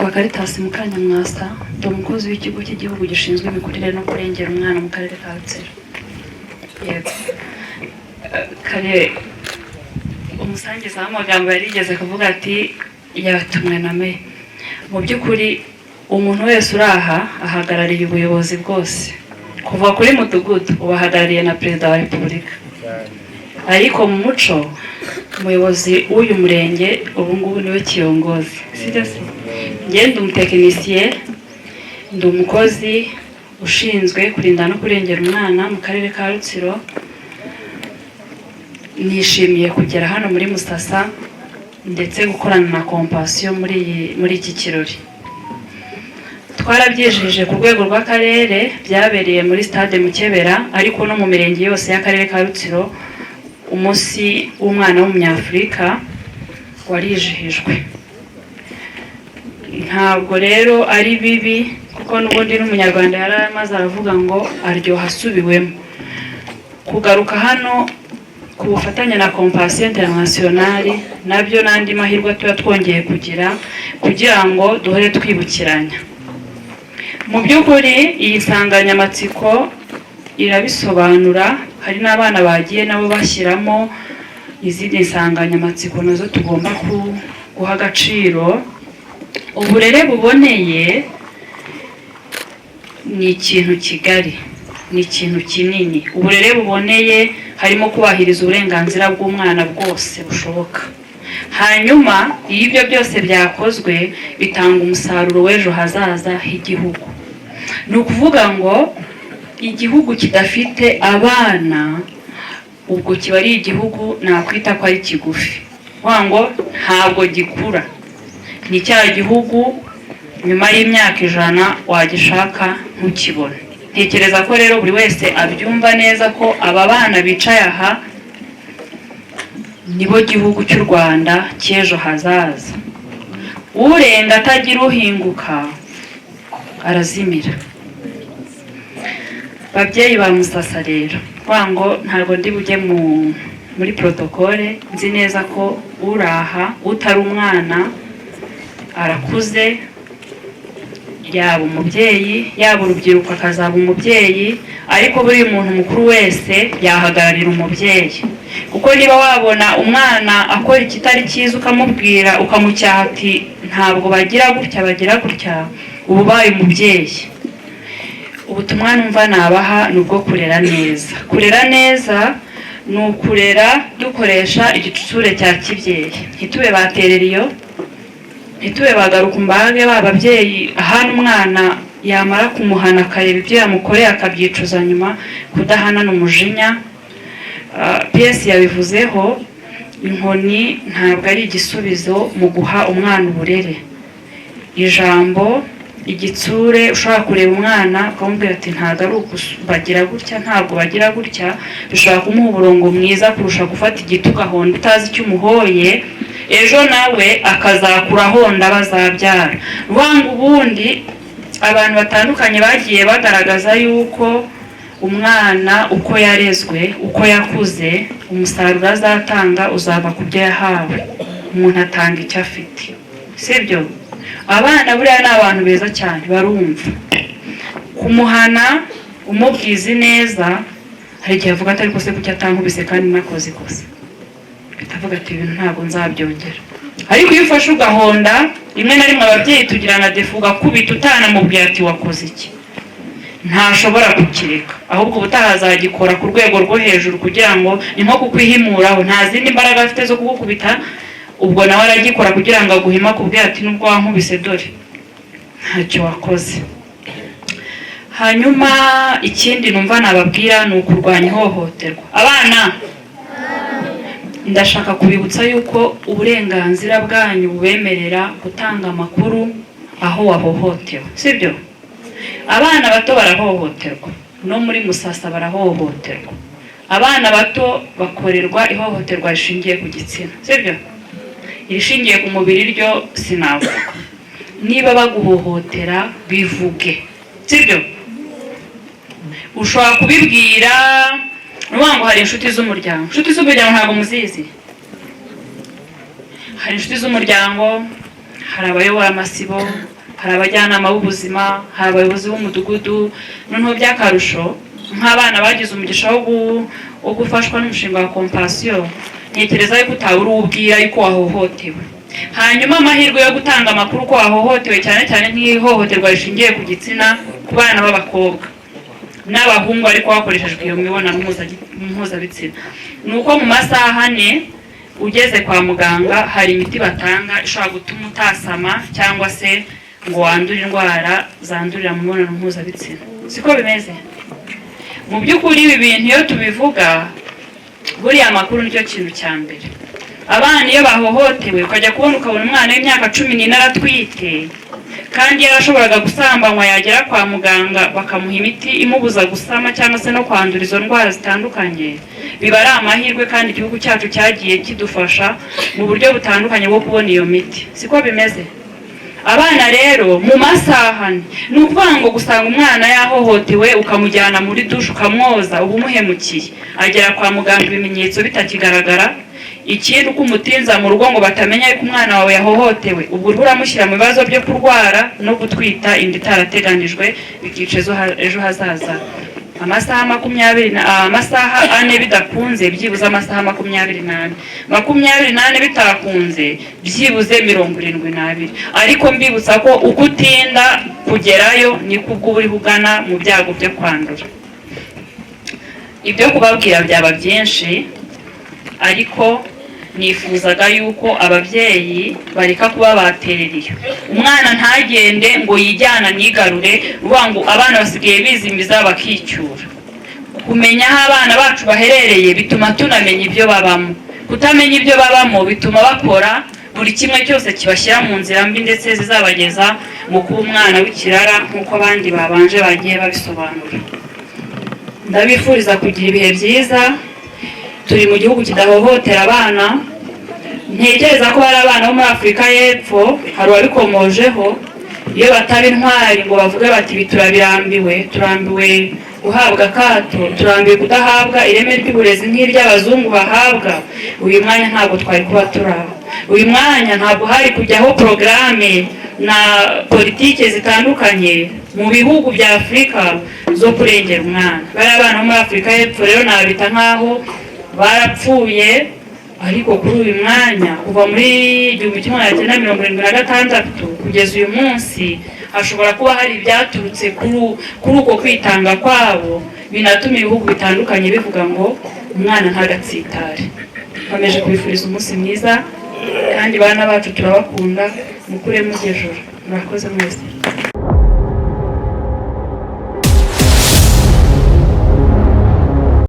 nitwa Caritas Mukanyamwasa, ndi umukozi w'ikigo cy'igihugu gishinzwe imikurire no kurengera umwana mu karere ka Rutsiro. Yego. Kare umusangiza w'amagambo yarigeze kuvuga ati yatumwe na me. Mu by'ukuri umuntu wese uraha ahagarariye ubuyobozi bwose, kuva kuri mudugudu ubahagarariye na Perezida wa Repubulika. Ariko mu muco umuyobozi w'uyu murenge ubu ngubu niwe kiyongozi, sibyo se? Njye ndi umutekinisiye, ndi umukozi ushinzwe kurinda no kurengera umwana mu karere ka Rutsiro. Nishimiye kugera hano muri Musasa ndetse gukorana na Compassion muri iki kirori. Twarabyijeje ku rwego rw'akarere, byabereye muri stade Mukebera, ariko no mu mirenge yose y'akarere ka Rutsiro umunsi w'umwana w'umunyafurika warijihijwe. Ntabwo rero ari bibi, kuko n'ubundi n'umunyarwanda yari amaze aravuga ngo aryoha asubiwemo. Kugaruka hano ku bufatanye na Compassion International nabyo n'andi mahirwe tuba twongeye kugira ngo duhore twibukiranya. Mu by'ukuri iyi nsanganyamatsiko irabisobanura, hari n'abana bagiye nabo bashyiramo izindi nsanganyamatsiko nazo tugomba guha agaciro. Uburere buboneye ni ikintu kigari, ni ikintu kinini. Uburere buboneye harimo kubahiriza uburenganzira bw'umwana bwose bushoboka. Hanyuma iyo ibyo byose byakozwe bitanga umusaruro w'ejo hazaza h'igihugu. Ni ukuvuga ngo igihugu kidafite abana ubwo kiba ari igihugu nakwita ko ari kigufi, ngo ntabwo gikura. Ni cya gihugu nyuma y'imyaka 100 wagishaka ntukibone. Ntekereza ko rero buri wese abyumva neza ko aba bana bicaye aha nibo gihugu cy'u Rwanda cy'ejo hazaza. Urenga atagira uhinguka arazimira. Babyeyi ba Musasa rero, ngo ntabwo ndi bujye muri protokole, nzi neza ko uraha utari umwana arakuze, yaba umubyeyi yaba urubyiruko akazaba umubyeyi, ariko buri muntu mukuru wese yahagararira umubyeyi. Kuko niba wabona umwana akora ikitari cyiza ukamubwira ukamucyaha ati ntabwo bagira gutya bagira gutya, ubu baye umubyeyi. Ubutumwa numva nabaha ni ubwo kurera neza. Kurera neza ni ukurera dukoresha igitsure cya kibyeyi. Ntitube baterera iyo, ntitube bagaruka mbage bababyeyi ahana umwana yamara kumuhana akareba ibyo yamukoreye akabyicuza nyuma. Kudahanana umujinya, PS yabivuzeho, inkoni ntabwo ari igisubizo mu guha umwana uburere. Ijambo, igitsure, ushobora kureba umwana ukamubwira ati ntabwo ari bagira gutya, ntabwo bagira gutya, bishobora kumuha umurongo mwiza kurusha gufata igiti ugahonda utazi icyo umuhoye, ejo nawe akazakura ahonda bazabyara. Rwanga ubundi abantu batandukanye bagiye bagaragaza yuko umwana uko yarezwe, uko yakuze, umusaruro azatanga uzava ku byo yahawe. Umuntu atanga icyo afite, sibyo? Abana buriya ni abantu beza cyane, barumva. Kumuhana umubwizi neza, hari igihe avuga atari kose kuki atankubise kandi nakoze ikosa, bitavuga ati ibintu ntabwo nzabyongera. Ariko iyo ufashe ugahonda, rimwe na rimwe ababyeyi tugira na defu, ugakubita utanamubwira ati wakoze iki, ntashobora kukireka, ahubwo ubutaha azagikora ku rwego rwo hejuru kugira ngo ni nko kukwihimuraho, nta zindi mbaraga afite zo kugukubita, ubwo nawe aragikora kugira ngo aguhima kubwira ati nubwo wankubise dore ntacyo wakoze. Hanyuma ikindi numva nababwira ni ukurwanya ihohoterwa. Abana, ndashaka kubibutsa yuko uburenganzira bwanyu bubemerera gutanga amakuru aho wahohotewe, sibyo? Abana bato barahohoterwa, no muri Musasa barahohoterwa. Abana bato bakorerwa ihohoterwa rishingiye ku gitsina, sibyo? Irishingiye ku mubiri ryo sinavuga. Niba baguhohotera bivuge, sibyo? Ushobora kubibwira, ngo hari inshuti z'umuryango. Inshuti z'umuryango ntabwo muzizi. Hari inshuti z'umuryango, hari abayobora amasibo, hari abajyanama b'ubuzima, hari abayobozi b'umudugudu. Noneho by'akarusho nk'abana bagize umugisha wo gufashwa n'umushinga wa Compassion, ntekereza yuko utabura ubwira yuko wahohotewe. Hanyuma amahirwe yo gutanga amakuru ko wahohotewe, cyane cyane nk'ihohoterwa rishingiye ku gitsina ku bana b'abakobwa n'abahungu ariko hakoreshejwe iyo mibonano mpuzabitsina, ni uko mu masaha 4 ugeze kwa muganga hari imiti batanga ishobora gutuma utasama cyangwa se ngo wandure indwara zandurira mu mibonano mpuzabitsina. Siko bimeze? Mu by'ukuri ibi bintu iyo tubivuga, buriya amakuru nicyo kintu cya mbere. Abana iyo bahohotewe ukajya kubona ukabona umwana w'imyaka 14 aratwite, kandi yarashoboraga gusambanywa, yagera kwa muganga bakamuha imiti imubuza gusama cyangwa se no kwandura izo ndwara zitandukanye, biba ari amahirwe kandi igihugu cyacu cyagiye kidufasha mu buryo butandukanye bwo kubona iyo miti. Siko bimeze? Abana rero mu masaha ni ukuvuga ngo gusanga umwana yahohotewe ukamujyana muri dushe ukamwoza, uba umuhemukiye. Agera kwa muganga ibimenyetso bitakigaragara, ikindi uko umutinza mu rugo ngo batamenya yuko umwana wawe yahohotewe, ubwo uramushyira mu bibazo byo kurwara no gutwita inda itarateganijwe, bikica ejo hazaza. Amasaha 4 bidakunze byibuze amasaha 28 bitakunze byibuze 72. Ariko mbibutsa ko uko utinda kugerayo niko ubwo uri kugana mu byago byo kwandura. Ibyo kubabwira byaba byinshi, ariko nifuzaga yuko ababyeyi bareka kuba batereriye. Umwana ntagende ngo yijyana nigarure, uvuga ngo abana basigaye bizimiza bakicyura. Kumenya aho abana bacu baherereye bituma tunamenya ibyo babamo. Kutamenya ibyo babamo bituma bakora buri kimwe cyose kibashyira mu nzira mbi ndetse zizabageza mu kuba umwana w'ikirara nk'uko abandi babanje bagiye babisobanura. Ndabifuriza kugira ibihe byiza. Turi mu gihugu kidahohotera abana. Ntekereza ko hari abana bo muri Afurika y'Epfo, hari abikomojeho, iyo bataba intwari ngo bavuge bati biturabirambiwe, turambiwe guhabwa akato, turambiwe kudahabwa ireme ry'uburezi nk'iry'abazungu bahabwa, uyu mwanya ntabwo twari kuba turaho. Uyu mwanya ntabwo hari kujyaho porogaramu na politike zitandukanye mu bihugu bya Afurika zo kurengera umwana. Bari abana bo muri Afurika y'Epfo rero nabita nkaho barapfuye, ariko kuri uyu mwanya kuva muri 1976 kugeza uyu munsi hashobora kuba hari ibyaturutse kuri uko kwitanga kwabo binatuma ibihugu bitandukanye bivuga ngo umwana ntagatsitare. Bameje kubifuriza umunsi mwiza, kandi bana bacu turabakunda, mukure mugejura. Murakoze mwese.